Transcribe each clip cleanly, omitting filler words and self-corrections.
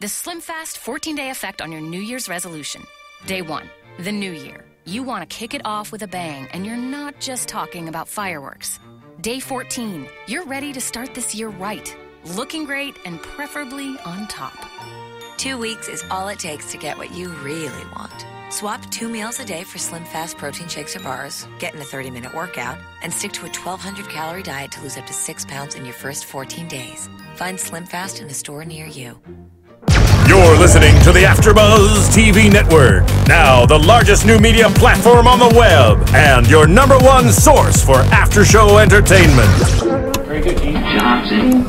The Slim Fast 14-day effect on your New Year's resolution. Day 1, the new year. You want to kick it off with a bang, and you're not just talking about fireworks. Day 14, you're ready to start this year right, looking great and preferably on top. 2 weeks is all it takes to get what you really want. Swap 2 meals a day for Slim Fast protein shakes or bars, get in a 30-minute workout, and stick to a 1,200-calorie diet to lose up to 6 pounds in your first 14 days. Find Slim Fast in a store near you. You're listening to the AFTERBUZZ TV Network. Now, the largest new media platform on the web and your #1 source for after-show entertainment. Very good, Keith. Johnson.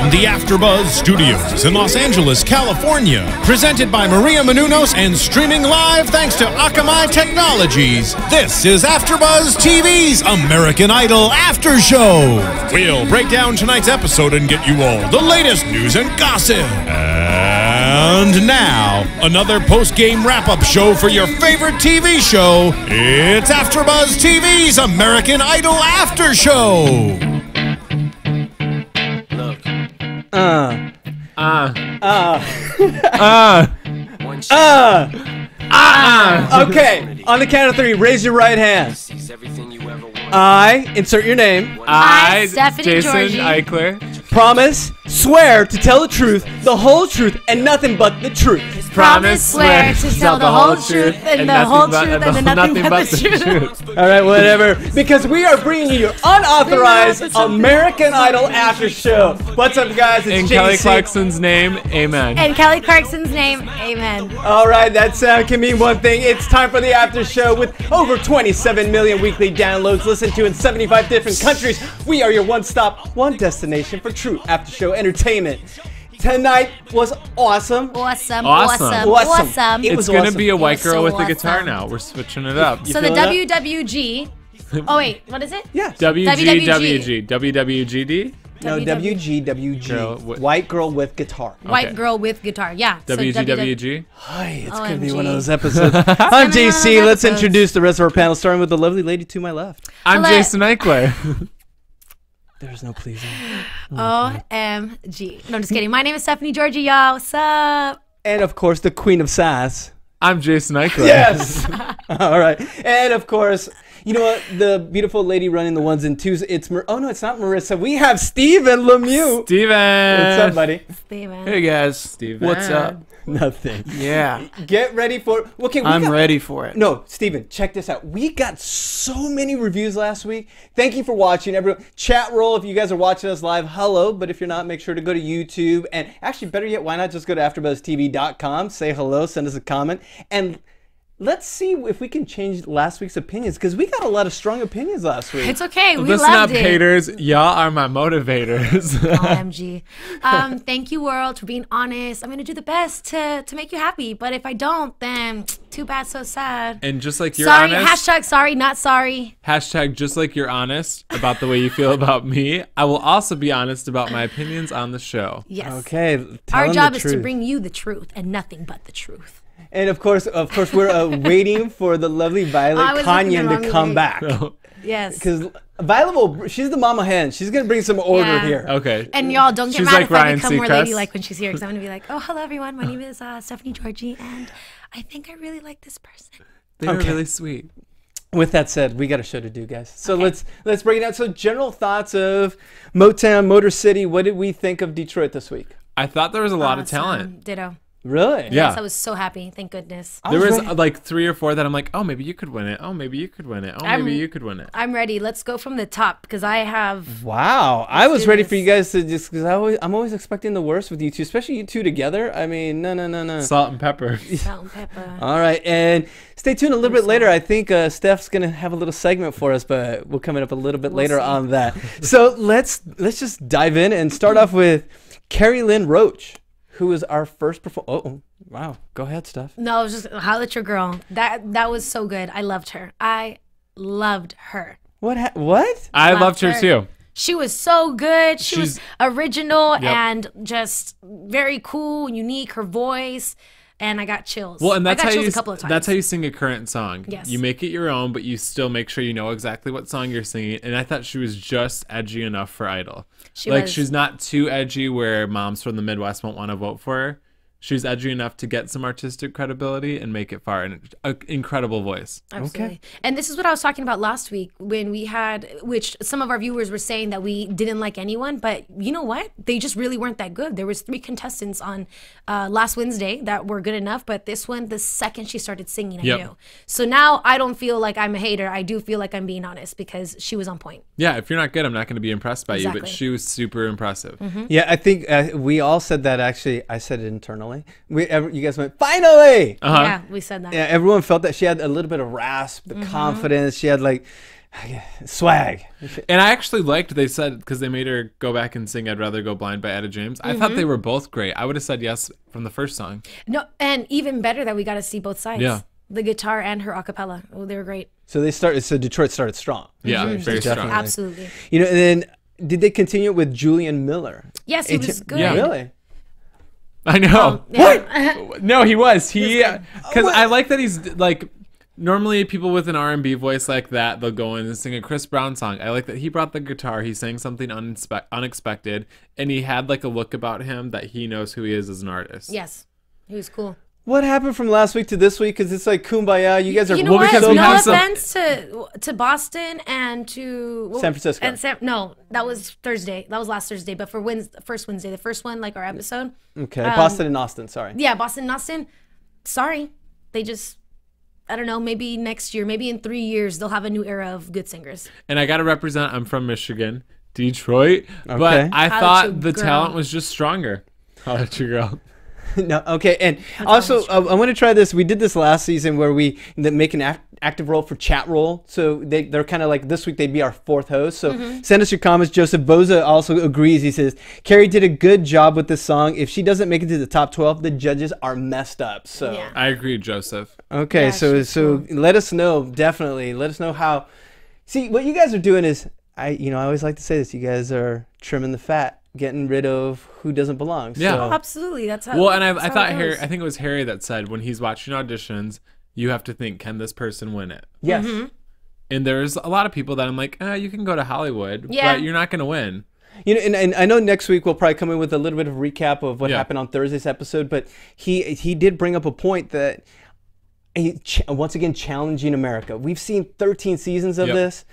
From the AFTERBUZZ Studios in Los Angeles, California, presented by Maria Menounos and streaming live thanks to Akamai Technologies, this is AFTERBUZZ TV's American Idol After Show. We'll break down tonight's episode and get you all the latest news and gossip. And now, another post-game wrap-up show for your favorite TV show. It's AFTERBUZZ TV's American Idol After Show. Okay, on the count of 3, raise your right hand. I, insert your name. I, Jason Gorgi. Ikeler, Promise, swear to tell the truth, the whole truth, and nothing but the truth. Promise, swear to tell the whole truth and the whole truth and nothing but the truth. All right, whatever. Because we are bringing you your unauthorized American Idol after show. What's up, guys? It's in JC. Kelly Clarkson's name, amen. In Kelly Clarkson's name, amen. All right, that sound can mean one thing. It's time for the after show with over 27 million weekly downloads listened to in 75 different countries. We are your one-stop, one destination for true after show entertainment. Tonight was awesome. Awesome. It's going to be a white girl with a awesome. guitar now. We're switching it up. So the WWG. Oh, wait. What is it? Yeah. WGWG. WWGD? No, WGWG. Girl White girl with guitar. White girl with guitar. Yeah. So WGWG? Hi, it's going to be OMG. one of those episodes. I'm JC. Let's introduce the rest of our panel, starting with the lovely lady to my left. I'm Hello. Jason Ikeler. There's no pleasing. OMG. No, I'm just kidding. My name is Stephanie Gorgi, y'all. What's up? And, of course, the queen of sass. I'm Jason Ikeler. Yes. All right. And, of course, you know what? The beautiful lady running the ones and twos. It's oh, no, it's not Marissa. We have Steven Lemieux. Steven. What's up, buddy? Steven. Hey guys, Steven. what's up? Nothing. Yeah, Get ready for okay. I'm ready for it. No, Steven, check this out. We got so many reviews last week. Thank you for watching, everyone. Chat roll if you guys are watching us live. Hello, but if you're not, make sure to go to YouTube. And actually, better yet, why not just go to AfterBuzzTV.com, say hello, send us a comment, and let's see if we can change last week's opinions, because we got a lot of strong opinions last week. It's okay. We Listen up, loved it. haters. Y'all are my motivators. OMG. Thank you, world, for being honest. I'm going to do the best to make you happy. But if I don't, then too bad, so sad. And just like you're Sorry, honest. hashtag sorry, not sorry. Hashtag just like you're honest about the way you feel about me, I will also be honest about my opinions on the show. Yes. Okay. tell Our them job the is to truth. bring you the truth and nothing but the truth. And of course, we're waiting for the lovely I Violet was looking the Kanyan wrong to come way. back. Yes. Because Violet she's the mama hen. She's going to bring some order Yeah. here. Okay. And y'all don't get She's mad like if I Ryan become more Seacrest. ladylike when she's here, because I'm going to be like, oh, hello, everyone. My name is Stephanie Gorgi, and I think I really like this person. They're Okay. really sweet. With that said, we got a show to do, guys. So let's break it down. So general thoughts of Motown, Motor City. What did we think of Detroit this week? I thought there was a lot of talent. Ditto. Really? Yeah. Yes, I was so happy. Thank goodness. I There was ready. like 3 or 4 that I'm like, oh, maybe you could win it. Oh, maybe you could win it. Oh, maybe you could win it. I'm ready. Let's go from the top, because I have... Wow. I was do ready this. for you guys to just, because I'm always expecting the worst with you two, especially you two together. I mean, no. Salt and pepper. Salt and pepper. All right, and stay tuned a little bit later. I think Steph's gonna have a little segment for us, but we'll come up a little bit later see. on that. So let's just dive in and start off with Carrie Lynn Roach, who was our first Oh, wow. Go ahead, Steph. No, it was just holla at your girl. That was so good. I loved her. I loved her. What? I Loved loved her her. too. She was so good. She was She's- original Yep. and just very cool, unique. Her voice. and I got chills. Well, and that's I got how chills you a couple of times. that's how you sing a current song. Yes. You make it your own, but you still make sure you know exactly what song you're singing. And I thought she was just edgy enough for Idol. She's not too edgy where moms from the Midwest won't want to vote for her. She's edgy enough to get some artistic credibility and make it far. And an incredible voice. Absolutely. Okay. And this is what I was talking about last week when we had, which some of our viewers were saying that we didn't like anyone, but you know what? They just really weren't that good. There was 3 contestants on last Wednesday that were good enough, but this one, the second she started singing, I knew. So now I don't feel like I'm a hater. I do feel like I'm being honest because she was on point. Yeah, if you're not good, I'm not going to be impressed by you, but Exactly. she was super impressive. Yeah, I think we all said that. Actually, I said it internally. You guys went, finally! Yeah, we said that. Yeah, everyone felt that she had a little bit of rasp, the confidence. She had like swag. And I actually liked, they said, because they made her go back and sing I'd Rather Go Blind by Etta James. I thought they were both great. I would have said yes from the first song. No, and even better that we got to see both sides. Yeah. The guitar and her a cappella. Oh, they were great. So Detroit started strong. Yeah, very strong. Definitely. Absolutely. You know, and then did they continue with Julian Miller? Yes, he was good. Yeah. Really? I know. Yeah. No, he was. Because I like that he's like, normally people with an R&B voice like that, they'll go in and sing a Chris Brown song. I like that he brought the guitar, he sang something unexpected, and he had like a look about him that he knows who he is as an artist. Yes, he was cool. What happened from last week to this week? Because it's like kumbaya. You guys are You know what? because we No have some- offense to Boston and to San Francisco. And no, that was Thursday. That was last Thursday. But for first Wednesday, the first one, like our episode. Okay, Boston and Austin. Sorry. Yeah, Boston and Austin. Sorry, they just. I don't know. Maybe next year, maybe in 3 years, they'll have a new era of good singers. And I got to represent, I'm from Michigan, Detroit, Okay. but I Holla at thought your the girl. talent was just stronger. Holla at your girl. No, okay, and also I want to try this. We did this last season where we make an active role for chat roll. So they're kind of like this week they'd be our 4th host. So send us your comments. Joseph Boza also agrees. He says Carrie did a good job with this song. If she doesn't make it to the top 12, the judges are messed up. So Yeah. I agree, Joseph. okay, Yeah, so she's cool. let us know, definitely. Let us know how. See, what you guys are doing is I always like to say this. You guys are trimming the fat, getting rid of who doesn't belong. Yeah. So. Oh, absolutely. That's how. Well, and I that's how thought it Harry, goes. I think it was Harry that said when he's watching auditions, you have to think, can this person win it? Yes. And there's a lot of people that I'm like, you can go to Hollywood, Yeah. but you're not going to win. You know, and I know next week we'll probably come in with a little bit of recap of what Yeah. happened on Thursday's episode, but he did bring up a point that once again challenging America. We've seen 13 seasons of Yep. this.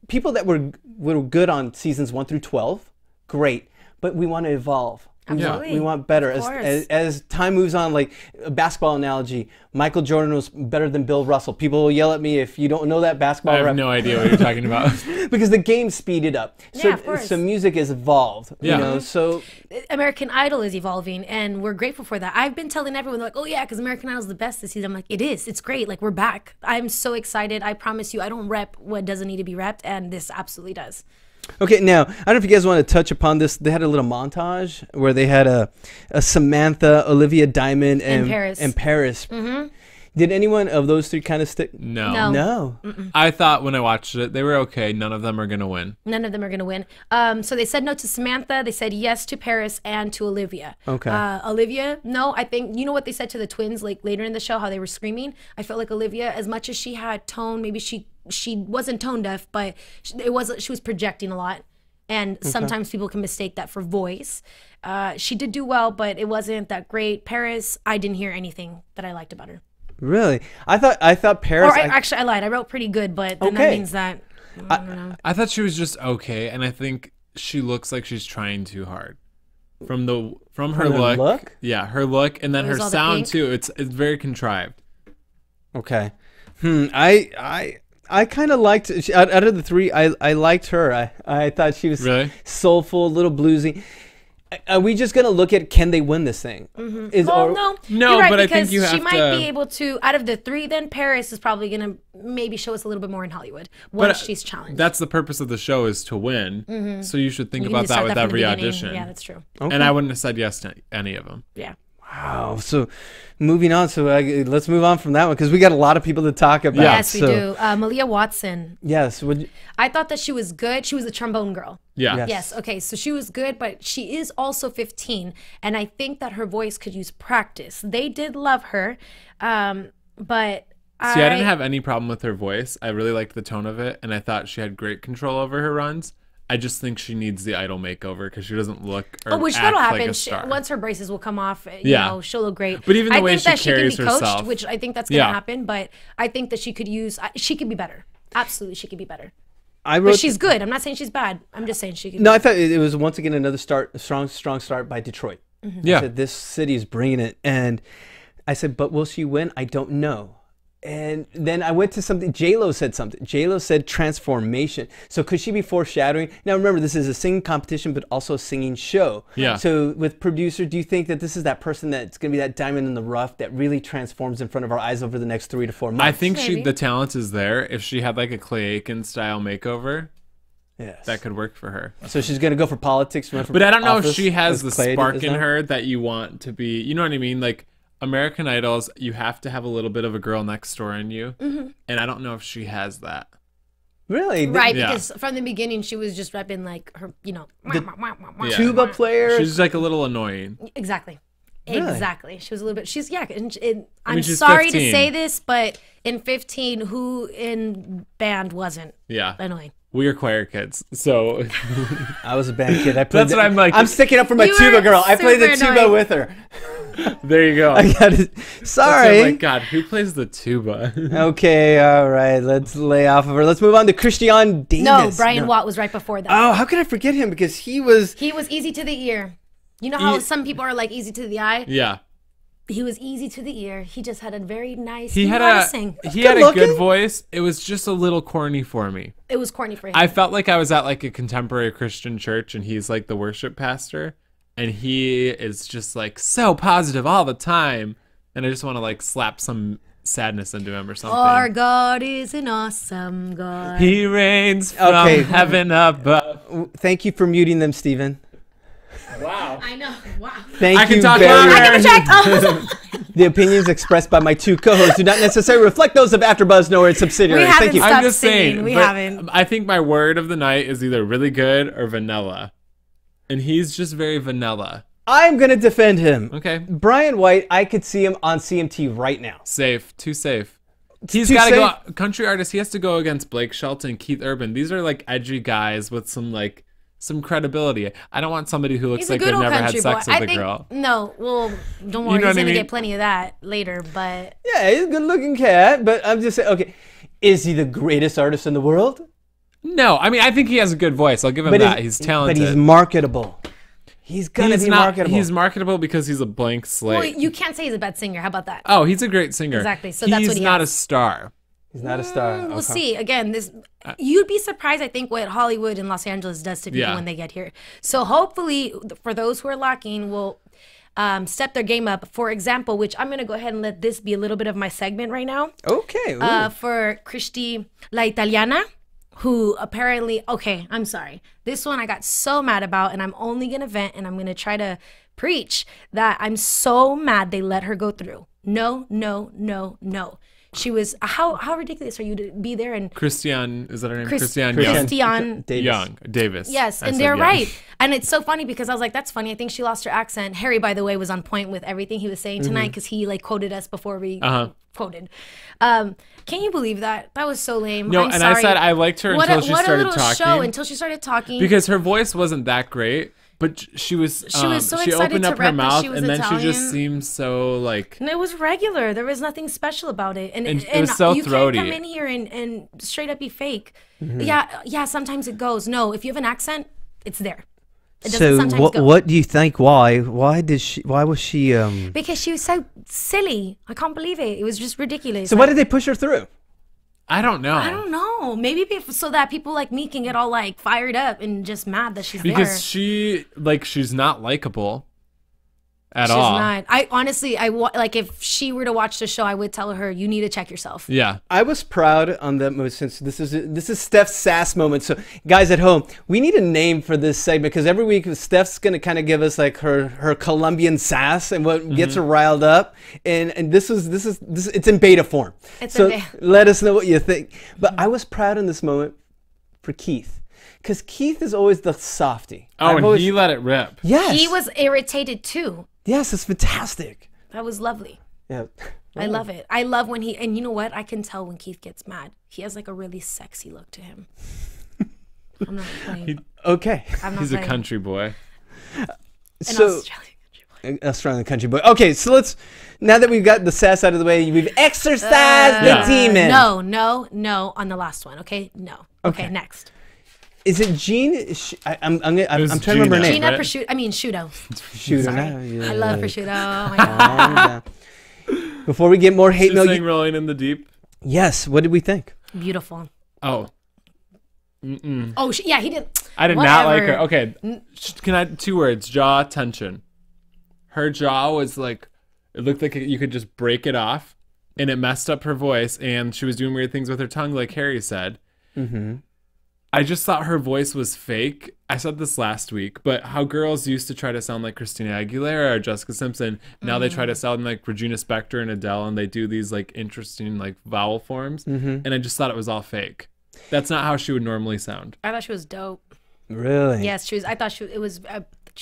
People that were good on seasons 1 through 12, great, but we want to evolve. Absolutely. We want better. Of course. As time moves on, like a basketball analogy, Michael Jordan was better than Bill Russell. People will yell at me if you don't know that basketball I have rep. no idea what you're talking about. Because the game speeded up. Yeah, of course. So music is evolved. Yeah. You know, so American Idol is evolving, and we're grateful for that. I've been telling everyone, like, oh yeah, because American Idol is the best this season. I'm like, it is. It's great. Like, we're back. I'm so excited. I promise you, I don't rep what doesn't need to be repped, and this absolutely does. okay, now I don't know if you guys want to touch upon this. They had a little montage where they had a Samantha, Olivia Diamond, and Paris. Did anyone of those 3 kind of stick? No. No. I thought when I watched it, they were okay. None of them are going to win. None of them are going to win. So they said no to Samantha. They said yes to Paris and to Olivia. Okay. Olivia, no, I think, you know what they said to the twins, like later in the show, how they were screaming? I felt like Olivia, as much as she had tone, maybe she wasn't tone deaf, but she was projecting a lot. And sometimes people can mistake that for voice. She did do well, but it wasn't that great. Paris, I didn't hear anything that I liked about her. Really? I thought Paris. Or actually, I lied. I wrote pretty good, but then that Okay. means that, I don't know. I thought she was just okay, and I think she looks like she's trying too hard. From her look? Yeah, her look, and then her was all the sound pink? too. It's very contrived. Okay. I kind of liked out of the 3. I liked her. I thought she was Really? soulful, a little bluesy. Are we just gonna look at can they win this thing? Well, no, No, you're right, but I because think you she have might to- be able to. Out of the 3, then Paris is probably gonna maybe show us a little bit more in Hollywood once she's challenged. That's the purpose of the show, is to win. So you should think You need about to that start with from the every beginning. audition. Yeah, that's true. And I wouldn't have said yes to any of them. Yeah. Wow. So moving on. So let's move on from that one because we got a lot of people to talk about. Yes, we do. Malia Watson. Yes. I thought that she was good. She was a trombone girl. Yeah. Yes. Okay. So she was good, but she is also 15. And I think that her voice could use practice. They did love her. But I didn't have any problem with her voice. I really liked the tone of it. And I thought she had great control over her runs. I just think she needs the Idol makeover because she doesn't look or which act that'll like happen. a star. Once her braces will come off, you know, she'll look great. But even the way think that she carries can be coached, herself. which I think that's going to happen. But I think that she could be better. Absolutely, she could be better. But she's good. I'm not saying she's bad. I'm just saying she could. No, I thought it was once again another strong start by Detroit. Yeah. I said, this city is bringing it. And I said, but will she win? I don't know. And then I went to something, J-Lo said something. J-Lo said transformation. So could she be foreshadowing? Now remember, this is a singing competition, but also a singing show. Yeah. So with producer, do you think that this is that person that's going to be that diamond in the rough that really transforms in front of our eyes over the next 3 to 4 months? I think the talent is there. If she had like a Clay Aiken style makeover, yes, that could work for her. So she's going to go for politics. But I don't know if she has the spark in her that you want to be, you know what I mean? Like, American Idols, you have to have a little bit of a girl next door in you. And I don't know if she has that. Really? Right, because from the beginning, she was just repping like her, tuba player. She's like a little annoying. Exactly. Really? Exactly. She was a little bit, I'm she's sorry 15. to say this, but in 15, who in band wasn't annoying? We are choir kids, so I was a band kid. I played that's what I'm like. I'm sticking up for my tuba girl. I played the tuba annoying. with her. There you go. I got it. Sorry. Oh my God, who plays the tuba? Okay, all right. Let's lay off of her. Let's move on to Christian Davis. No, Brian Watt was right before that. Oh, how could I forget him? Because he was easy to the ear. You know how some people are like easy to the eye? Yeah. He was easy to the ear. He just had a very nice. He had Good a good voice. It was just a little corny for me. It was corny for him. I felt like I was at like a contemporary Christian church, and he's like the worship pastor, and he is just like so positive all the time, and I just want to like slap some sadness into him or something. Our God is an awesome God. He reigns from heaven above. Thank you for muting them, Steven. Wow. I know. Wow. Thank you talk very louder. much. I can project. The opinions expressed by my two co-hosts do not necessarily reflect those of AfterBuzz nor its subsidiaries. We haven't Thank you. stopped I'm just singing. saying. We but haven't. I think my word of the night is either really good or vanilla, and he's just very vanilla. I'm going to defend him. Okay. Brian White, I could see him on CMT right now. Safe. Too safe. He's too got to safe? go. Country artist. He has to go against Blake Shelton, Keith Urban. These are like edgy guys with some credibility. I don't want somebody who looks He's a like good they've old never had country sex boy. with I a think, girl. No, well, don't worry. know He's what I going to mean? get plenty of that later, but. Yeah, he's a good-looking cat, but I'm just saying, okay, is he the greatest artist in the world? No, I mean, I think he has a good voice. I'll give him that. He's talented. But he's marketable. He's going to be marketable. He's marketable because he's a blank slate. Well, you can't say he's a bad singer. How about that? Oh, he's a great singer. Exactly. So that's what he's he not has. a star. He's not a star. We'll see. Again, you'd be surprised, I think, what Hollywood and Los Angeles does to people when they get here. So hopefully, for those who are lacking, will step their game up. For example, which I'm going to go ahead and let this be a little bit of my segment right now. Okay. For Cristi La Italiana, who apparently, okay, I'm sorry. This one I got so mad about, and I'm only going to vent, and I'm going to try to preach that I'm so mad they let her go through. No, no, no, no. She was, how ridiculous are you to be there and Christian, is that her name? Christian Davis. Yes, and they're right. And it's so funny because I was like, that's funny. I think she lost her accent. Harry, by the way, was on point with everything he was saying tonight because he like quoted us before we quoted. Can you believe that? That was so lame. No, I'm and sorry. I said I liked her until she started little talking. show until she started talking. Because her voice wasn't that great. But she was so she excited opened to up her rep that mouth she was and then Italian. she just seemed so like. And it was regular. There was nothing special about it. And it was so you throaty. can't come in here and straight up be fake. Yeah, sometimes it goes. No, if you have an accent, it's there. It doesn't sometimes go. What do you think? Why was she? Because she was so silly. I can't believe it. It was just ridiculous. So why did they push her through? I don't know. I don't know. Maybe so that people like me can get all like fired up and just mad that she's because there. she's not likable. at She's all. not. I honestly, like if she were to watch the show, I would tell her, you need to check yourself. Yeah. I was proud on that moment since this is Steph's sass moment. So guys at home, we need a name for this segment because every week Steph's gonna kind of give us like her Colombian sass and what gets her riled up. And this is it's in beta form. Let us know what you think. But I was proud in this moment for Keith. Because Keith is always the softie. Oh, and he let it rip. Yes. He was irritated too. Yes, it's fantastic. That was lovely. Yeah. I love it. I love when and you know what? I can tell when Keith gets mad. He has like a really sexy look to him. I'm not playing. Okay. He's a country boy. Australian country boy. Okay, so now that we've got the sass out of the way, we've exercised the demon. No, on the last one, okay? No. Okay, next. Is it Jean? I'm trying to remember her name. Gina Prosciutto. I mean, Shudo. Shudo. I love Prosciutto. Oh my God. Before we get more hate mail. Rolling in the Deep. Yes. What did we think? Beautiful. Oh. Oh, yeah, he did. I did not like her. Okay. Can I 2 words? Jaw tension. Her jaw was like, it looked like you could just break it off, and it messed up her voice, and she was doing weird things with her tongue, like Harry said. Mm-hmm. I just thought her voice was fake. I said this last week, but how girls used to try to sound like Christina Aguilera or Jessica Simpson, now they try to sound like Regina Spektor and Adele, and they do these like interesting like vowel forms, and I just thought it was all fake. That's not how she would normally sound. I thought she was dope. Really? Yes, she was. I thought she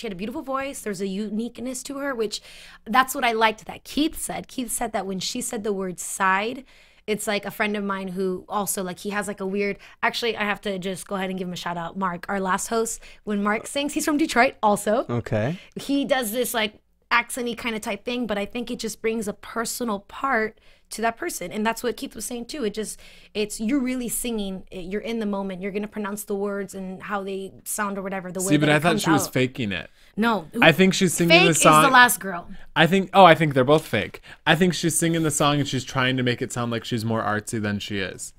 had a beautiful voice. There's a uniqueness to her, which that's what I liked that Keith said. Keith said that when she said the word side, it's like a friend of mine who also like he has like a weird, actually I have to just go ahead and give him a shout out. Mark, our last host, when Mark sings, he's from Detroit also. Okay. He does this like accent-y kind of type thing, but I think it just brings a personal part to that person. And that's what Keith was saying too. It's you're really singing, you're in the moment, you're going to pronounce the words and how they sound or whatever. The way but I thought she was faking it. No. I think she's singing the song. Fake is the last girl. I think they're both fake. I think she's singing the song and she's trying to make it sound like she's more artsy than she is.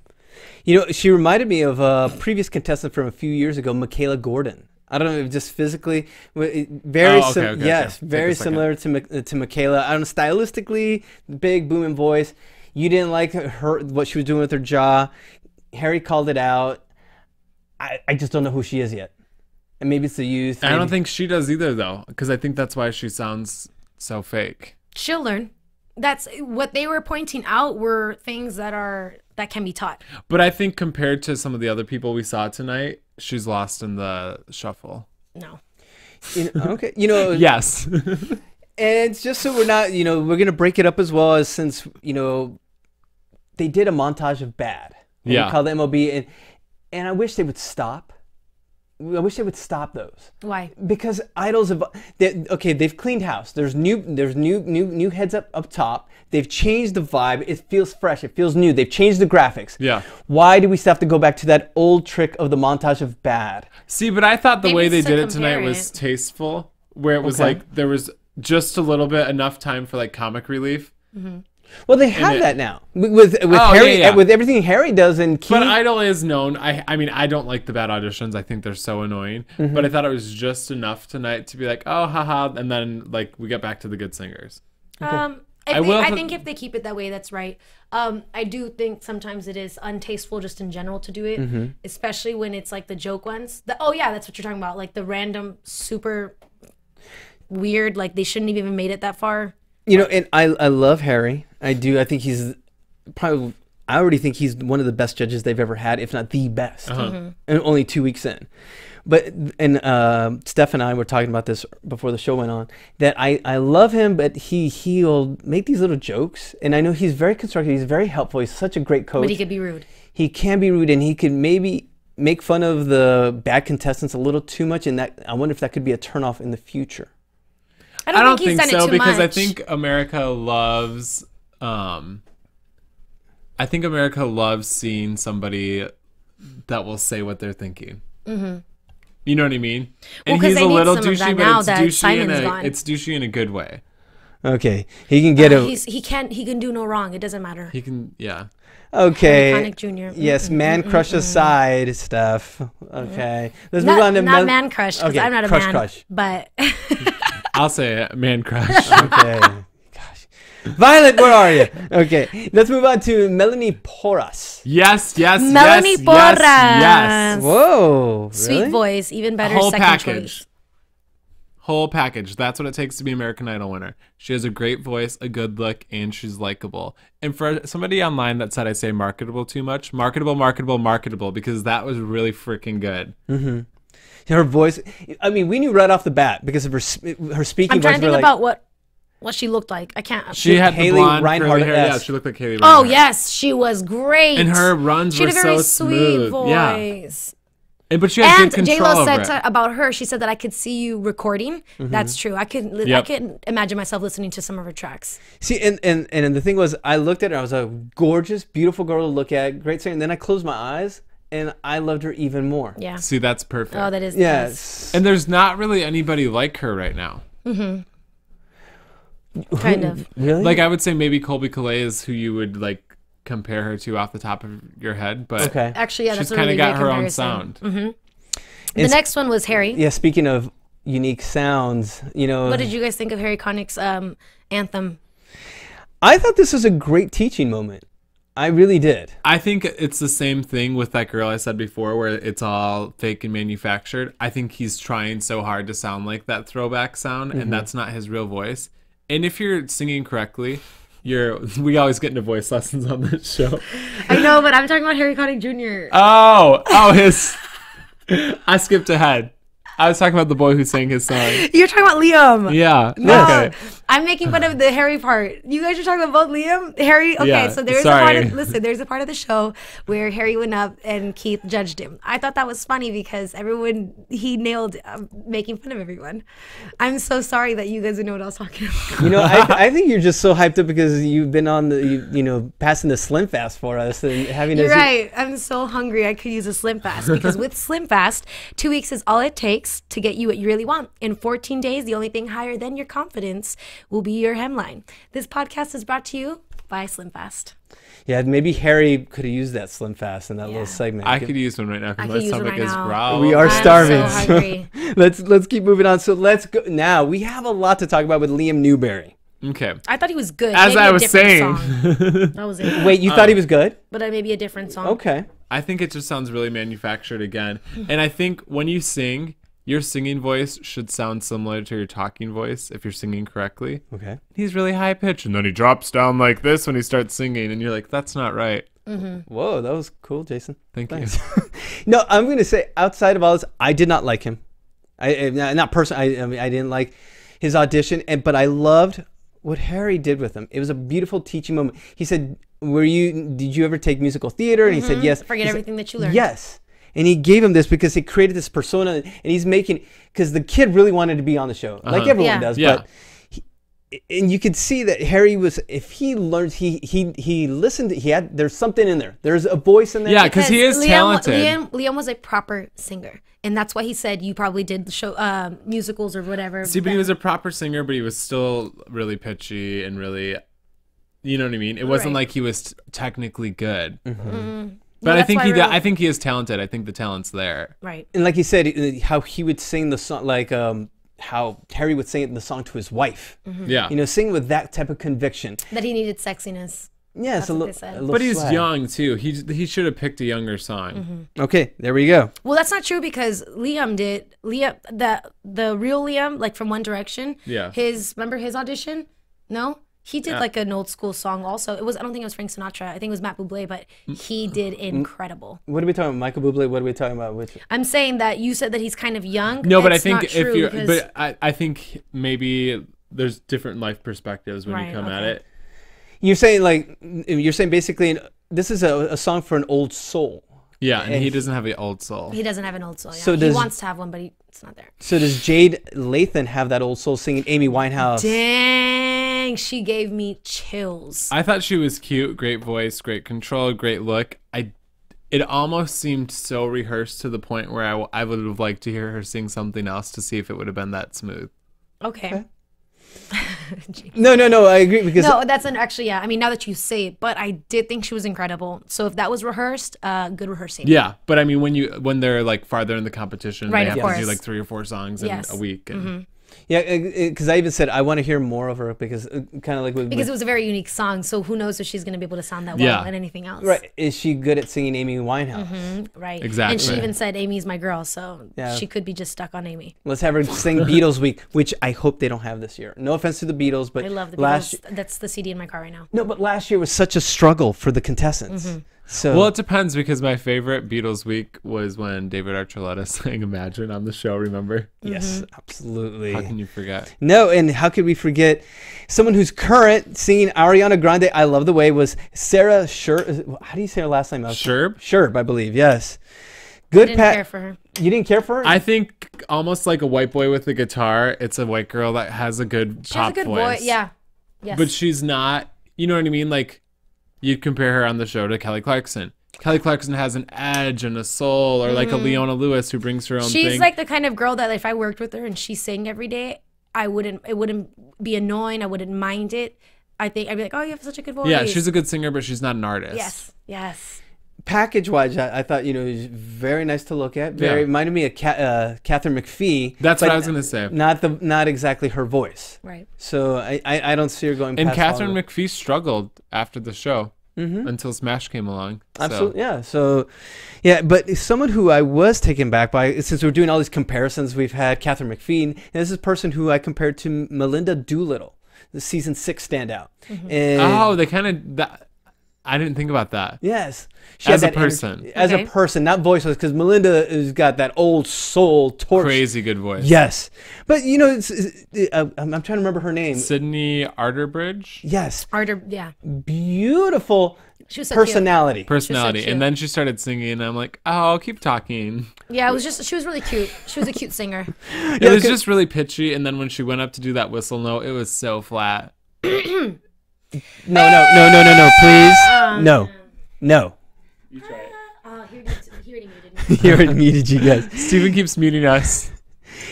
You know, she reminded me of a previous contestant from a few years ago, Michaela Gordon. I don't know, just physically, very similar to Michaela. I don't know, stylistically, big booming voice. You didn't like what she was doing with her jaw. Harry called it out. I just don't know who she is yet. And maybe it's the youth. I don't think she does either, though, because I think that's why she sounds so fake. She'll learn. That's what they were pointing out were things that can be taught. But I think compared to some of the other people we saw tonight, she's lost in the shuffle. No. Okay. Yes. And it's just so we're not, we're going to break it up as well, as since, they did a montage of bad. Yeah. Called the MLB. And I wish they would stop. I wish they would stop those. Why? Because idols have they've cleaned house. There's new heads up top. They've changed the vibe. It feels fresh. It feels new. They've changed the graphics. Yeah. Why do we still have to go back to that old trick of the montage of bad? See, but I thought the way they did it tonight was tasteful, where it was like there was just a little bit enough time for like comic relief. Mm-hmm. Well, they have that now with Harry, with everything Harry does and Keith. But Idol is known. I mean, I don't like the bad auditions. I think they're so annoying. Mm-hmm. But I thought it was just enough tonight to be like, oh, haha, and then like we get back to the good singers. Okay. I think if they keep it that way, that's right. I do think sometimes it is untasteful just in general to do it, especially when it's like the joke ones. That's what you're talking about, like the random, super weird. Like they shouldn't have even made it that far. And I love Harry. I do. I think he's probably. I already think he's one of the best judges they've ever had, if not the best. And only 2 weeks in. But Steph and I were talking about this before the show went on. That I love him, but he'll make these little jokes, and I know he's very constructive. He's very helpful. He's such a great coach. But he could be rude. He can be rude, and he could maybe make fun of the bad contestants a little too much. And that I wonder if that could be a turnoff in the future. I don't think so, because much. I think America loves. I think America loves seeing somebody that will say what they're thinking. Mm-hmm. You know what I mean? And he's a little douchey, but it's douchey in a good way. Okay, he can get he can do no wrong. It doesn't matter. He can, yeah. Okay. Iconic Junior. Yes, man crush aside stuff. Okay, let's move on to not man crush, because I'm not a man. Crush. But I'll say it. Man crush. Okay. Gosh. Violet, where are you? Okay. Let's move on to Melanie Porras. Yes. Melanie Porras. Yes. Whoa. Sweet Really? voice, even better Whole second package. choice. Whole package. That's what it takes to be American Idol winner. She has a great voice, a good look, and she's likable. And for somebody online that said I say marketable too much, marketable, because that was really freaking good. Mm-hmm. Her voice, I mean, we knew right off the bat because of her speaking I'm trying to voice. think about what she looked like. I can't. She had the Haley blonde Reinhart curly hair. Yeah, esque. she looked like Haley Reinhart. Oh yes, she was great. And her runs she were had a very so sweet smooth. voice. But she had And good control J-Lo over said it. about her, she said that I could see you recording. That's true. I could imagine myself listening to some of her tracks. See, and the thing was, I looked at her. I was a gorgeous, beautiful girl to look at, great singer. And then I closed my eyes, and I loved her even more. Yeah. See, that's perfect. Oh, that is Yes. And there's not really anybody like her right now. kind of. Really? Like I would say maybe Colby Calais is who you would like compare her to off the top of your head, but Okay. Actually, yeah, that's she's a really kind of got great her own comparison. sound. The next one was Harry. Yeah. Speaking of unique sounds, you know, What did you guys think of Harry Connick's anthem? I thought this was a great teaching moment. I really did. I think it's the same thing with that girl I said before where it's all fake and manufactured. I think he's trying so hard to sound like that throwback sound, and that's not his real voice. And if you're singing correctly, we always get into voice lessons on this show. I know, but I'm talking about Harry Connick Jr. His I skipped ahead. I was talking about the boy who sang his song. You're talking about Liam. Yeah. No, Okay. I'm making fun of the Harry part. You guys are talking about both Liam, Harry. Okay, Yeah, so there's sorry. there's a part of the show where Harry went up and Keith judged him. I thought that was funny because he nailed making fun of everyone. I'm so sorry that you guys didn't know what I was talking about. You know, I think you're just so hyped up because you've been on passing the Slim Fast for us and having. You're right. I'm so hungry. I could use a Slim Fast because with Slim Fast, 2 weeks is all it takes to get you what you really want. In 14 days, the only thing higher than your confidence will be your hemline. This podcast is brought to you by Slim Fast. Yeah, maybe Harry could have used that Slim Fast in that little segment. I could use one right now I because could my use one stomach right is now. growling. We are I'm starving. so hungry. Let's keep moving on. So let's go now. We have a lot to talk about with Liam Newberry. Okay. I thought he was good. As Maybe I a was different saying. song. That was it. Wait, you thought he was good? But maybe a different song. Okay. I think it just sounds really manufactured again. And I think when you sing, your singing voice should sound similar to your talking voice if you're singing correctly. Okay. He's really high pitched and then he drops down like this when he starts singing and you're like, that's not right. Whoa, that was cool, Jason. Thank Thanks. you. No, I'm going to say outside of all this, I did not like him. Not personally. I mean, I didn't like his audition, but I loved what Harry did with him. It was a beautiful teaching moment. He said, did you ever take musical theater? And he said, yes. Forget everything that you learned. Yes. And he gave him this because he created this persona, and he's making, because the kid really wanted to be on the show, like everyone Yeah. does. Yeah. But and you could see that Harry was, if he learned, he listened. There's something in there. There's a voice in there. Yeah, because he is talented. Liam was a proper singer. And that's why he said you probably did the show musicals or whatever. See, but he was a proper singer, but he was still really pitchy and really, you know what I mean? It wasn't like he was technically good. But I think I think he is talented. I think the talent's there. Right. And like he said, how he would sing the song, like how Harry would sing the song to his wife. Yeah. You know, sing with that type of conviction. That he needed sexiness. Yes, That's what they said. But he's swag. young too. He should have picked a younger song. Okay, there we go. Well, that's not true because the real Liam, like from One Direction. Yeah. Remember his audition? No? He did like an old school song also. I don't think it was Frank Sinatra. I think it was Matt Bublé, but he did incredible. What are we talking about? Michael Bublé? What are we talking about? Which? I'm saying that you said that he's kind of young. No, but I It's think not if true you're, because- but I think maybe there's different life perspectives when you come at it. You're saying basically this is a song for an old soul. Yeah, and he doesn't have an old soul. He doesn't have an old soul. Yeah. So He does- wants to have one, but it's not there. So does Jade Lathan have that old soul singing Amy Winehouse? Dang, she gave me chills. I thought she was cute, great voice, great control, great look. It almost seemed so rehearsed to the point where I would have liked to hear her sing something else to see if it would have been that smooth. Okay. No, I agree because No, that's actually, yeah. I mean, now that you say it, but I did think she was incredible. So if that was rehearsed, good rehearsing. Yeah, but I mean when they're like farther in the competition, Right, they of have to do course. like 3 or 4 songs in Yes. a week. And Yeah, because I even said I want to hear more of her because kind of like because it was a very unique song. So who knows if she's going to be able to sound that well in anything else? Right? Is she good at singing Amy Winehouse? Right. Exactly. And she even said Amy's my girl, so she could be just stuck on Amy. Let's have her sing Beatles Week, which I hope they don't have this year. No offense to the Beatles, but I love the Beatles. That's the CD in my car right now. No, but last year was such a struggle for the contestants. So well, it depends because my favorite Beatles week was when David Archuleta sang Imagine on the show, remember? Yes, absolutely. How can you forget? No, and how could we forget someone who's current singing Ariana Grande, I Love the Way, was Sarah Sherb. How do you say her last name? Sherb? Sherb, I believe, yes. Good. I didn't care for her. You didn't care for her? I think almost like a white boy with a guitar, it's a white girl that has a good pop voice. Yeah. Yes. But she's not, you know what I mean? Like, you'd compare her on the show to Kelly Clarkson. Kelly Clarkson has an edge and a soul, or like a Leona Lewis who brings her own thing. She's like the kind of girl that if I worked with her and she sang every day, it wouldn't be annoying. I wouldn't mind it. I'd be like, oh, you have such a good voice. Yeah, she's a good singer, but she's not an artist. Yes, yes. Package-wise, I thought, it was very nice to look at. Very reminded me of Catherine McPhee. That's what I was going to say. Not exactly her voice. Right. So I don't see her going past And Catherine McPhee struggled after the show until Smash came along. Absolutely, yeah. So, yeah, but someone who I was taken back by, since we're doing all these comparisons, we've had Catherine McPhee, and this is a person who I compared to Melinda Doolittle, the season 6 standout. And they kind of... I didn't think about that. Yes. As a person. As a person, not voice-wise, because Melinda has got that old soul torch. Crazy good voice. Yes. But, I'm trying to remember her name. Sydney Arterbridge? Yes. Yeah. Beautiful she was so personality. Cute. Personality. She was so cute. And then she started singing, and I'm like, oh, I'll keep talking. Yeah, she was really cute. She was a cute singer. It was just really pitchy, and then when she went up to do that whistle note, it was so flat. No, please. No. You try it. He already muted me. He already muted you guys. Steven keeps muting us.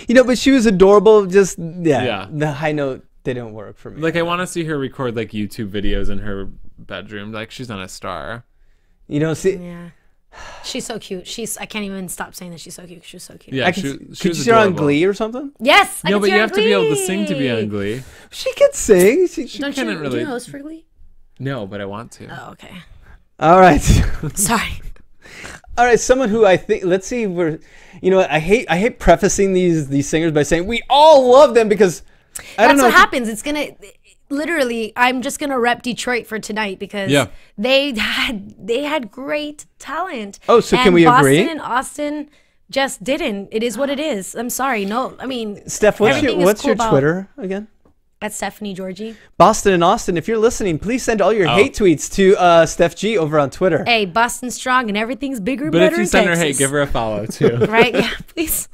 But she was adorable. Just, the high note didn't work for me. Like, I want to see her record, like, YouTube videos in her bedroom. Like, she's not a star. Yeah. She's so cute. I can't even stop saying that she's so cute. She's so cute. Yeah, could you see her on Glee or something? Yes. No, but you have to be able to sing to be on Glee. She can sing. She do you host for Glee? No, but I want to. Oh, okay. All right. Sorry. All right, someone who I think, let's see, I hate prefacing these singers by saying we all love them because that's what happens. It's gonna literally. I'm just gonna rep Detroit for tonight because they had great talent. Oh, so can we agree? Boston and Austin just didn't. It is what it is. I'm sorry. No, I mean, Steph, what's your Twitter again? That's Stephanie Gorgi. Boston and Austin, if you're listening, please send all your hate tweets to Steph G over on Twitter. Hey, Boston's strong and everything's bigger, but better if you send her hate, give her a follow too. Right? Yeah, please.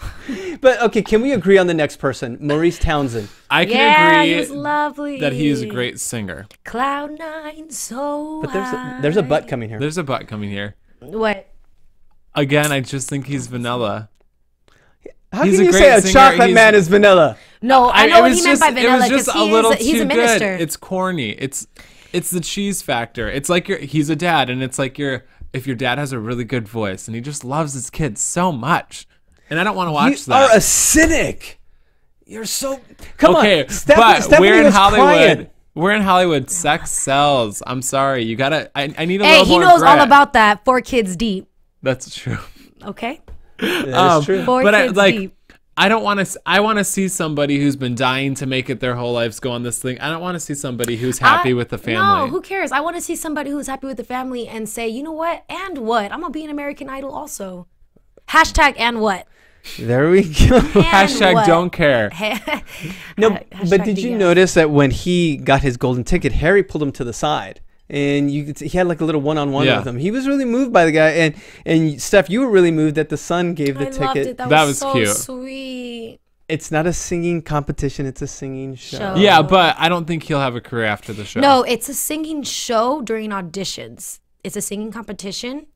But okay, can we agree on the next person, Maurice Townsend? I can agree. He was lovely. That he is a great singer. Cloud 9, so but there's a butt coming here. There's a butt coming here. What? Again, I just think he's vanilla. How can you say a chocolate man is vanilla? No, I know what he meant by vanilla because he's a minister. Good. It's corny. It's the cheese factor. It's like he's a dad, and it's like if your dad has a really good voice and he just loves his kids so much, and I don't want to watch that. You are a cynic. You're so come on. But Stephanie we're in Hollywood. Crying. We're in Hollywood. Sex sells. I'm sorry. You gotta. I need a little more. Hey, he knows all about that. 4 kids deep. That's true. Okay. That's true. But I don't want to. I want to see somebody who's been dying to make it their whole lives go on this thing. I don't want to see somebody who's happy with the family. No, who cares? I want to see somebody who's happy with the family and say, you know what? And what? I'm gonna be an American Idol also. # and what? There we go. # don't care. No, but did you notice that when he got his golden ticket, Harry pulled him to the side? And he had like a little one-on-one with him. He was really moved by the guy. And Steph, you were really moved that the son gave the ticket. Loved it. That was so cute. Sweet. It's not a singing competition. It's a singing show. Yeah, but I don't think he'll have a career after the show. No, it's a singing show during auditions. It's a singing competition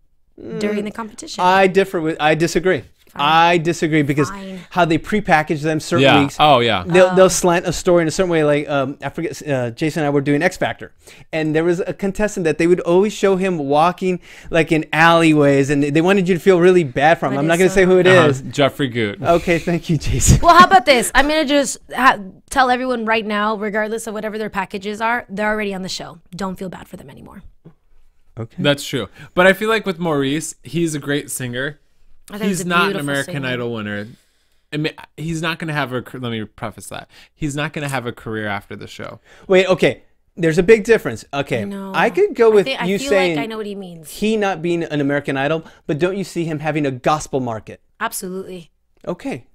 during the competition. I disagree. I disagree because how they prepackage them certain weeks. Oh, yeah. They'll slant a story in a certain way. Like, I forget, Jason and I were doing X Factor. And there was a contestant that they would always show him walking like in alleyways. And they wanted you to feel really bad for him. I'm not going to say who it is. Jeffrey Goot. Okay, thank you, Jason. Well, how about this? I'm going to just tell everyone right now, regardless of whatever their packages are, they're already on the show. Don't feel bad for them anymore. Okay. That's true. But I feel like with Maurice, he's a great singer. He's not an American Idol winner. I mean, he's not going to have let me preface that. He's not going to have a career after the show. Wait, okay. There's a big difference. Okay. I could go with you saying like I know what he means. He not being an American Idol, but don't you see him having a gospel market? Absolutely. Okay.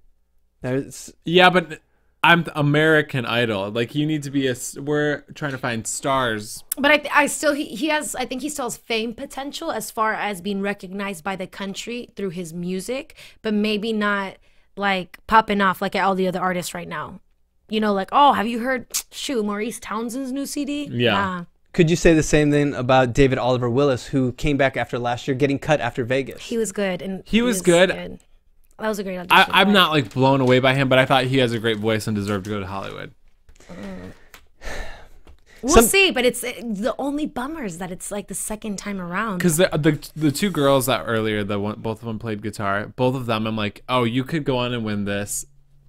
Yeah, but I'm American Idol. Like, you need to be we're trying to find stars. But I still, he has, I think he still has fame potential as far as being recognized by the country through his music, but maybe not like popping off like all the other artists right now. You know, like, oh, have you heard, Maurice Townsend's new CD? Yeah. Nah. Could you say the same thing about David Oliver Willis, who came back after last year getting cut after Vegas? He was good. And he was good. That was a great audition. I'm not like blown away by him, but I thought he has a great voice and deserved to go to Hollywood. We'll see, but it's the only bummer is that it's like the second time around. Because the two girls that earlier, both of them played guitar. Both of them, I'm like, oh, you could go on and win this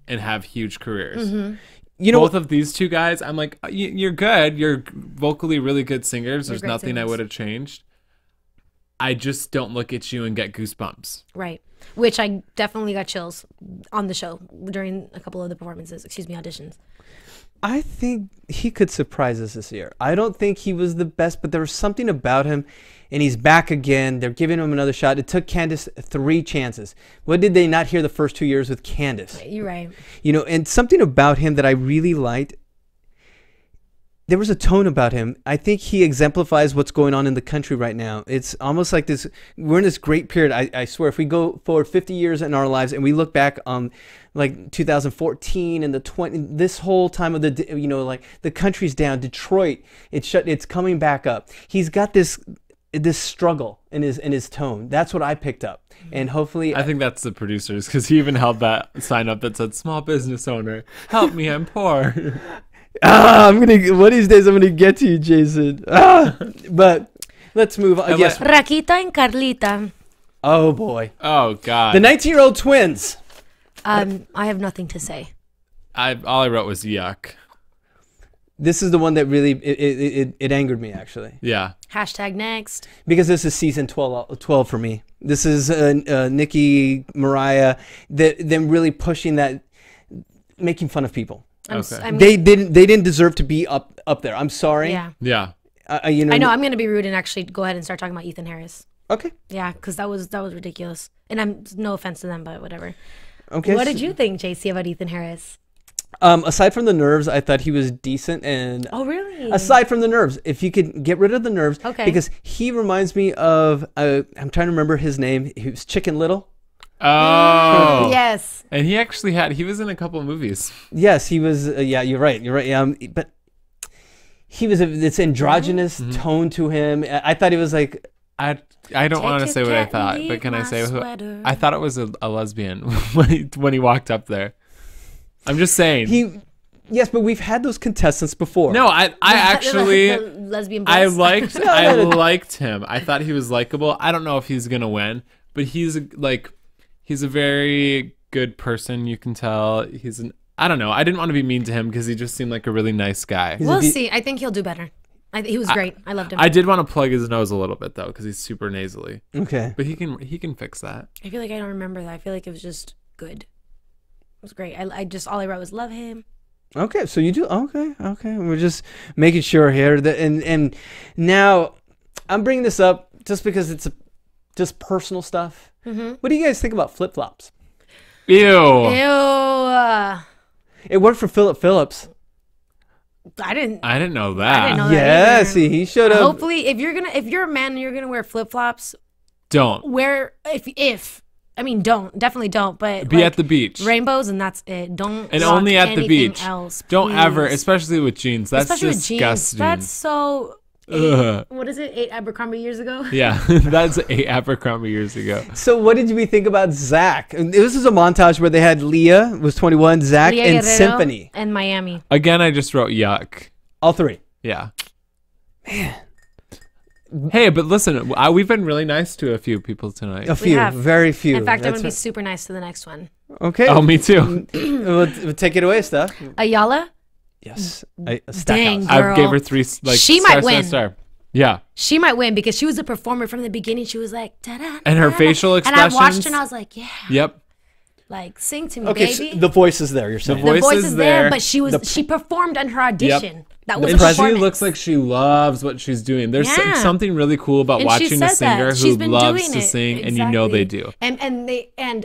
and have huge careers. Mm-hmm. You know, both of these two guys, I'm like, you're good. You're vocally really good singers. There's nothing singers. I would have changed. I just don't look at you and get goosebumps. Right. Which I definitely got chills on the show during a couple of the performances, auditions. I think he could surprise us this year. I don't think he was the best, but there was something about him, and he's back again. They're giving him another shot. It took Candace 3 chances. What did they not hear the first 2 years with Candace? You're right. You know, and something about him that I really liked, there was a tone about him. I think he exemplifies what's going on in the country right now. It's almost like this, we're in this great period. I swear, if we go forward 50 years in our lives and we look back on like 2014 and this whole time of the, you know, like the country's down, Detroit, it's coming back up. He's got this struggle in his tone. That's what I picked up. And hopefully, I think that's the producers, because he even held that sign up that said "Small business owner, help me, I'm poor." One of these days I'm gonna get to you, Jason. But let's move on. Yes. Raquita and Carlita. Oh boy. Oh god. The 19-year-old twins. I have nothing to say. All I wrote was yuck. This is the one that really it angered me, actually. Yeah. Hashtag next. Because this is season 12 for me. This is Nikki, Mariah, them really pushing that, making fun of people. They didn't deserve to be up there. I'm sorry. Yeah. Yeah. You know. I know. I'm gonna be rude and actually go ahead and start talking about Ethan Harris. Okay. Yeah, because that was ridiculous. And I'm no offense to them, but whatever. Okay. What did you think, JC, about Ethan Harris? Aside from the nerves, I thought he was decent. And oh, really? Aside from the nerves, if you could get rid of the nerves, okay. Because he reminds me of I'm trying to remember his name. He was Chicken Little. Oh, yes. And he was in a couple of movies. Yes, he was. Yeah, you're right. But he was this androgynous tone to him. I thought he was like. I don't want to say what I thought, but can I say I thought it was a lesbian when he walked up there. I'm just saying. Yes, but we've had those contestants before. No, I actually lesbian. I liked him. I thought he was likable. I don't know if he's gonna win, but he's a very good person. You can tell I don't know. I didn't want to be mean to him because he just seemed like a really nice guy. We'll see. I think he'll do better. He was great. I loved him. I did want to plug his nose a little bit though, because he's super nasally. Okay. But he can fix that. I feel like I don't remember that. I feel like it was just good. It was great. I just all I wrote was love him. Okay, so you do okay. We're just making sure here that and now I'm bringing this up just because it's just personal stuff. Mm-hmm. What do you guys think about flip flops? Ew. It worked for Philip Phillips. I didn't know that. Yeah, see, he showed up. Hopefully, if you're a man and you're gonna wear flip flops, don't definitely don't. But be at the beach, rainbows, and that's it. Don't and only at the beach. Else, don't ever, especially with jeans. That's disgusting. That's so What is it? 8 Abercrombie years ago? Yeah, that's 8 Abercrombie years ago. So what did we think about Zach? This is a montage where they had Leah was 21, Zach, Leah and Guerrero Symphony. and Miami. Again, I just wrote yuck. All three. Yeah. Man. Hey, but listen, we've been really nice to a few people tonight. A few, very few. In fact, I'm going to be super nice to the next one. Okay. Oh, me too. We'll take it away, Steph. Ayala? Yes. Dang, I gave her 3 she might win. Star. Yeah. She might win because she was a performer from the beginning. She was like, ta-da, and her facial expressions. And I watched her and I was like, yeah. Yep. Like, sing to me, okay, baby. So the voice is there, you're saying. The voice is there, but she performed on her audition. Yep. That was and a performance. she looks like she loves what she's doing. There's something really cool about watching a singer who loves to sing, and you know they do. And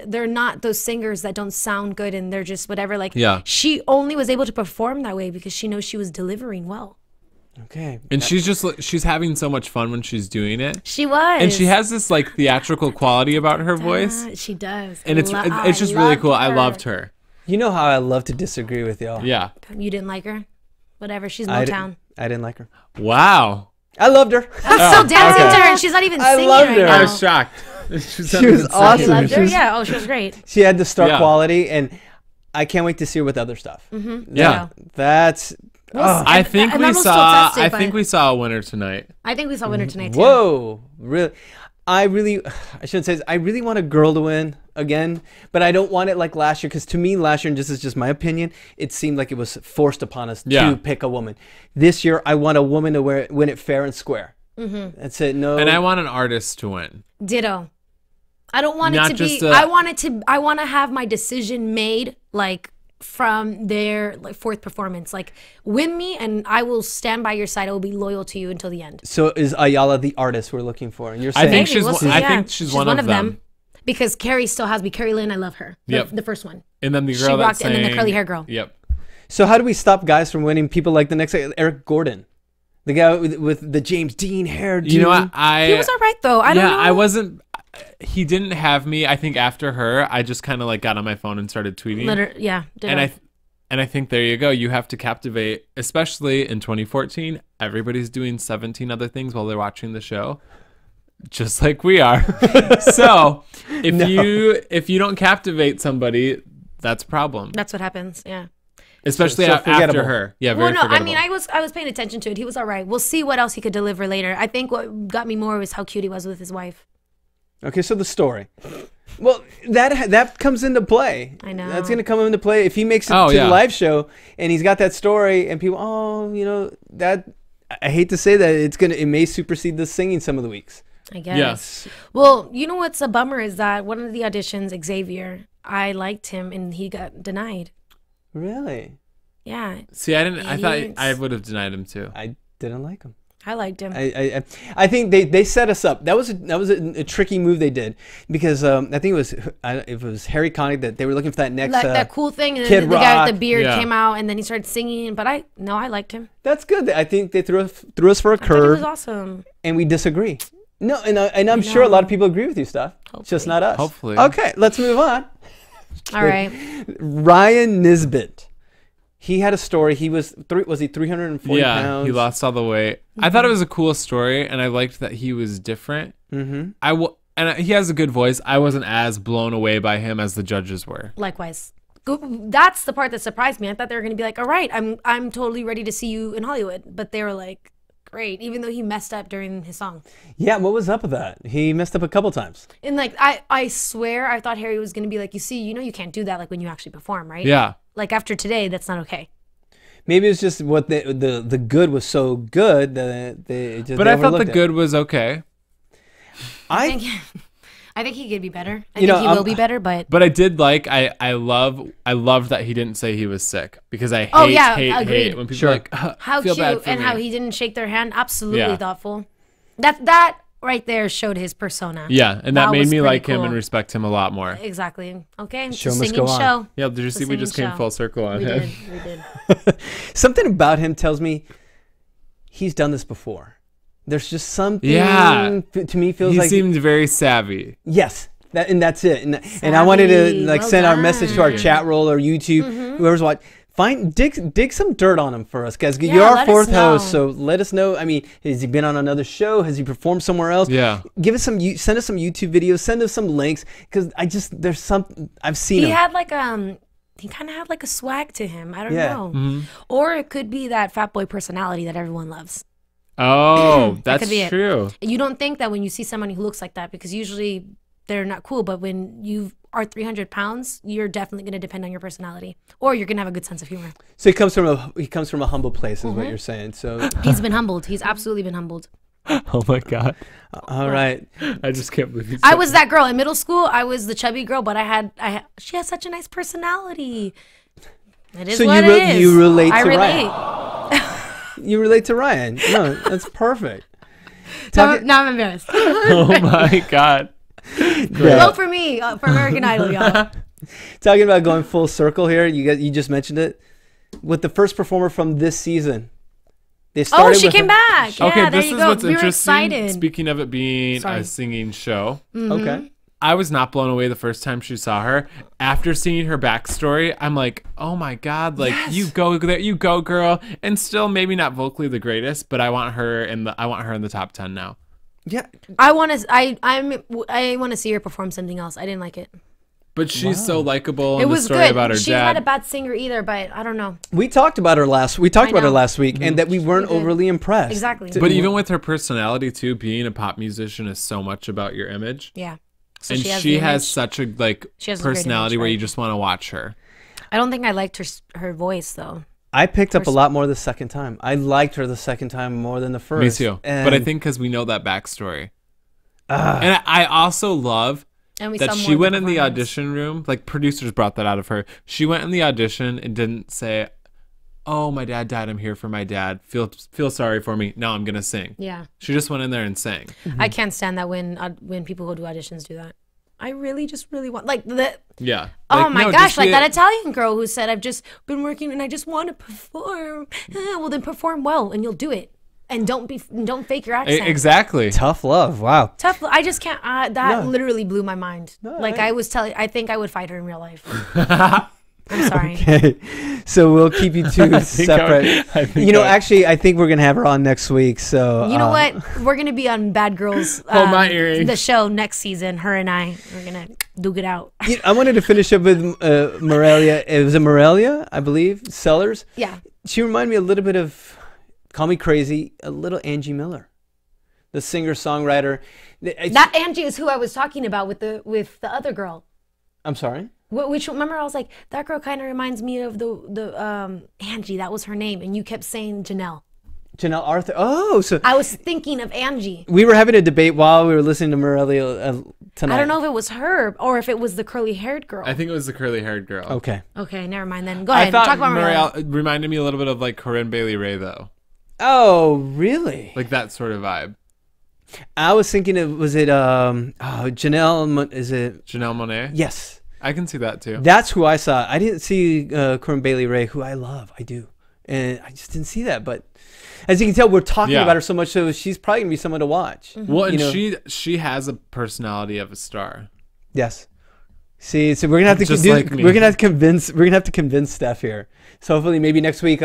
they're not those singers that don't sound good and they're just whatever. Like, she only was able to perform that way because she knows she was delivering well. Okay. And she's having so much fun when she's doing it. She was. And she has this like theatrical quality about her voice. She does. And it's just really cool. I loved her. You know how I love to disagree with y'all. Yeah. You didn't like her? Whatever. She's Motown. I didn't like her. Wow. I loved her. I'm still dancing to her and she's not even singing loved right her. now. I was shocked. She was awesome. You loved her? Yeah. Oh, she was great. She had the star quality, and I can't wait to see her with other stuff. Yeah. That's... I think we saw a winner tonight. I think we saw a winner tonight too. Whoa, really? I shouldn't say this. I really want a girl to win again, but I don't want it like last year, because to me last year, and this is just my opinion, it seemed like it was forced upon us to pick a woman. This year, I want a woman to win it fair and square. That's it. No. And I want an artist to win. Ditto. I don't want it to be. I want to have my decision made like from their like 4th performance. Like, win me and I will stand by your side. I will be loyal to you until the end. So is Ayala the artist we're looking for? And you're saying I think she's one of them. Because Carrie still has me. Carrie Lynn, I love her. The first one. And then the girl she rocked, and then the curly hair girl. Yep. So how do we stop guys from winning? People like the next Eric Gordon, the guy with the James Dean hair. You know what? He was all right though. I don't know. I wasn't. He didn't have me. I think after her, I just kind of like got on my phone and started tweeting. And I think there you go. You have to captivate, especially in 2014. Everybody's doing 17 other things while they're watching the show, just like we are. So if you don't captivate somebody, that's a problem. That's what happens. Yeah. Especially after her. Yeah, very forgettable. I mean, I was paying attention to it. He was all right. We'll see what else he could deliver later. I think what got me more was how cute he was with his wife. Okay, so the story. Well, that comes into play. I know. That's going to come into play if he makes it to the live show and he's got that story and people, that I hate to say that it may supersede the singing some of the weeks. I guess. Yes. Well, you know what's a bummer is that one of the auditions, Xavier, I liked him and he got denied. Really? Yeah. See, I thought I would have denied him too. I didn't like him. I liked him. I think they set us up. That was a tricky move they did, because I think it was Harry Connick that they were looking for that next that cool thing, and Kid then the guy with the beard Rock. came out, and then he started singing. But I liked him. That's good. I think they threw us for a curve. It was awesome. And we disagree. No, and I'm sure a lot of people agree with you, Steph. It's just not us. Hopefully. Okay, let's move on. All right. Ryan Nisbet. He had a story. He was he 340 pounds? Yeah, he lost all the weight. I thought it was a cool story, and I liked that he was different. And he has a good voice. I wasn't as blown away by him as the judges were. Likewise. That's the part that surprised me. I thought they were going to be like, all right, I'm totally ready to see you in Hollywood. But they were like, great, even though he messed up during his song. Yeah, what was up with that? He messed up a couple times. And like, I swear, I thought Harry was going to be like, you see, you can't do that like when you actually perform, right? Yeah. Like after today, that's not okay. Maybe it's just what the good was so good that they just. But I thought the good was okay. I think he could be better. I think he will be better, but I did I loved that he didn't say he was sick, because I hate when people are like how feel cute bad for and me. how he didn't shake their hand. Absolutely thoughtful. That right there showed his persona. Yeah, and that made me like him and respect him a lot more. Exactly. Okay, show it's a must singing go on. show. Yeah, did you see we just came full circle on him? We did. Something about him tells me he's done this before. There's just something to me feels like he seemed very savvy. Yes. That's it. And I wanted to send our message to our chat roll or YouTube, whoever's watching. dig some dirt on him for us, guys. Yeah, You're our let fourth us know. host, so let us know. I mean, has he been on another show? Has he performed somewhere else? Yeah. Give us send us some YouTube videos. Send us some links, because there's some I've seen him. He had like he kind of had like a swag to him. I don't know. Mm-hmm. Or it could be that fat boy personality that everyone loves. Oh, that's could be it. true. You don't think that when you see someone who looks like that, because usually they're not cool, but when you are 300 pounds, you're definitely going to depend on your personality, or you're going to have a good sense of humor. So he comes from a humble place, is what you're saying. So He's been humbled. He's absolutely been humbled. Oh my God. all right. I just can't believe you said I was that girl in middle school. I was the chubby girl, but she has such a nice personality. It is So what it is. you relate I to relate. Ryan. You relate to Ryan. No, that's perfect. Now I'm embarrassed. Oh my God. Vote for me for American Idol, y'all. Talking about going full circle here, you just mentioned it with the first performer from this season. They started Oh, she with came her- back. Okay, Yeah, there this you is go. what's We were interesting. excited. Speaking of it being Sorry. a singing show, Okay. I was not blown away the first time she saw her. After seeing her backstory, I'm like, oh my God, like you go there, you go, girl. And still, maybe not vocally the greatest, but I want her in the top 10 now. Yeah. I want to see her perform something else. I didn't like it. But she's so likable. It And the was story good. about her She's dad. not a bad singer either, but I don't know. We talked about her last week, know. and that we weren't did. overly impressed. Exactly. But even with her personality too, being a pop musician is so much about your image. Yeah. So And has she the has image. such a She has a great personality image, where right? you just want to watch her. I don't think I liked her voice though. I picked up a lot more the second time. I liked her the second time more than the first. Me too. And But I think because we know that backstory. And I also love And we that saw she more of went in the performance. audition room. Like, producers brought that out of her. She went in the audition and didn't say, oh, my dad died, I'm here for my dad, feel sorry for me, now I'm gonna sing. Yeah. She just went in there and sang. I can't stand that when people who do auditions do that. I really want Yeah. oh Like, my no, gosh, just like be that a- Italian girl who said, I've just been working and I just want to perform. Well, then perform well and you'll do it. And don't fake your accent. Exactly. tough love. Wow. Tough. I just can't. That No. literally blew my mind. Like I was telling, I think I would fight her in real life. I'm sorry. Okay. So we'll keep you two separate. Actually, I think we're gonna have her on next week. So You know what? We're gonna be on Bad Girls. Hold my earring. The show next season. Her and I. We're gonna duke it out. I wanted to finish up with Morelia. It was Morelia, I believe. Sellers. Yeah. She reminded me a little bit of, call me crazy, a little Angie Miller, the singer-songwriter. That Angie is who I was talking about with the other girl. I'm sorry? Which remember I was like, that girl kind of reminds me of the Angie. That was her name, and you kept saying Janelle. Janelle Arthur. Oh, so I was thinking of Angie. we were having a debate while we were listening to Morelia tonight. I don't know if it was her or if it was the curly-haired girl. I think it was the curly-haired girl. Okay. Okay, never mind then. Go I ahead. thought Talk about Marielle. Marielle reminded me a little bit of like Corinne Bailey Rae, though. Oh, really? Like that sort of vibe. I was thinking was it Janelle? Is it? Janelle Monáe? Yes. I can see that too. That's who I saw. I didn't see Corinne Bailey Rae, who I love. I do. And I just didn't see that. But as you can tell, we're talking about her so much, so she's probably going to be someone to watch. Well, and she has a personality of a star. Yes. See, so we're gonna have to Just like me. we're gonna have to convince Steph here. So hopefully, maybe next week,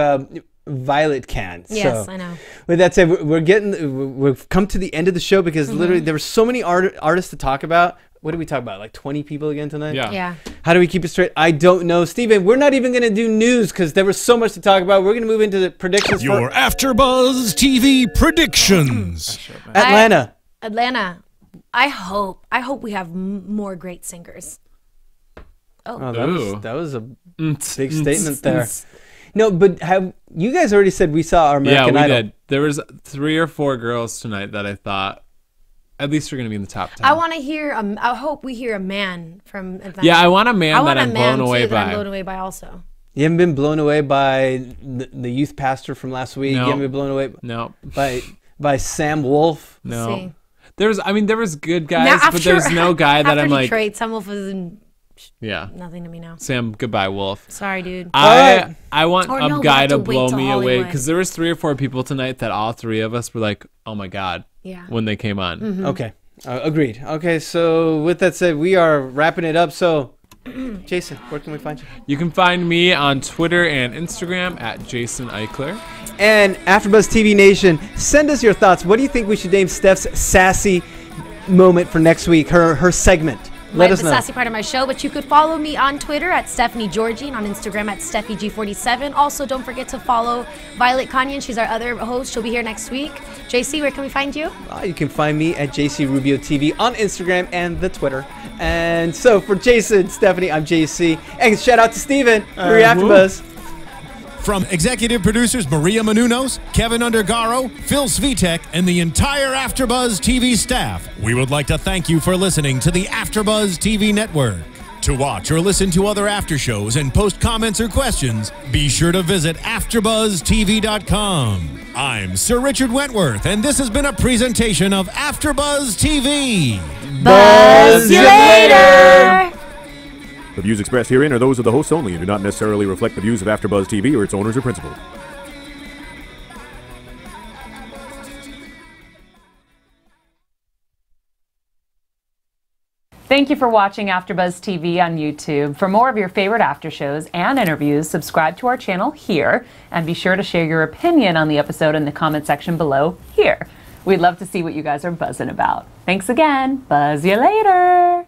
Violet can. Yes, so, I know. With that said, we've come to the end of the show because literally there were so many artists to talk about. What did we talk about? Like 20 people again tonight? Yeah. How do we keep it straight? I don't know. Steven, we're not even going to do news because there was so much to talk about. We're going to move into the predictions Your for AfterBuzz TV predictions. Atlanta. Atlanta. I hope we have more great singers. Oh, Ooh. that was a big statement there. No, but have you guys already said we saw our American yeah, we Idol? did. There was 3 or 4 girls tonight that I thought at least are going to be in the top 10. I want to hear. I hope we hear a man from Atlanta. Yeah, I want a man that want I'm a man blown away too that I'm by. blown away by also. You haven't been blown away by the youth pastor from last week. No. You haven't been blown away No. by Sam Wolf. No. See. There was good guys, Now, but there's no guy that I'm like, Detroit, Sam Wolf is yeah. nothing to me now. Sam, goodbye, Wolf. Sorry, dude. right. I want Or a no, guy we'll to have to wait blow till me away Hollywood. because there was 3 or 4 people tonight that all 3 of us were like, oh my God, Yeah. when they came on. Okay. Agreed. Okay, so with that said, we are wrapping it up. So Jason, where can we find you? You can find me on Twitter and Instagram at Jason Ikeler. And AfterBuzz TV Nation, send us your thoughts. What do you think we should name Steph's sassy moment for next week? Her segment. Let us know. The sassy part of my show, but you could follow me on Twitter at Stephanie Gorgi and on Instagram at SteffiG47. Also, don't forget to follow Violet Kanyan. She's our other host. She'll be here next week. JC, where can we find you? You can find me at JC Rubio TV on Instagram and the Twitter. And so for Jason, Stephanie, I'm JC. And shout out to Steven for your AfterBuzz. From executive producers Maria Menounos, Kevin Undergaro, Phil Svitek, and the entire AfterBuzz TV staff, we would like to thank you for listening to the AfterBuzz TV network. To watch or listen to other after shows and post comments or questions, be sure to visit AfterBuzzTV.com. I'm Sir Richard Wentworth, and this has been a presentation of AfterBuzz TV. Buzz you later! The views expressed herein are those of the hosts only and do not necessarily reflect the views of AfterBuzz TV or its owners or principals. Thank you for watching AfterBuzz TV on YouTube. For more of your favorite after shows and interviews, subscribe to our channel here, and be sure to share your opinion on the episode in the comment section below here. We'd love to see what you guys are buzzing about. Thanks again. Buzz you later.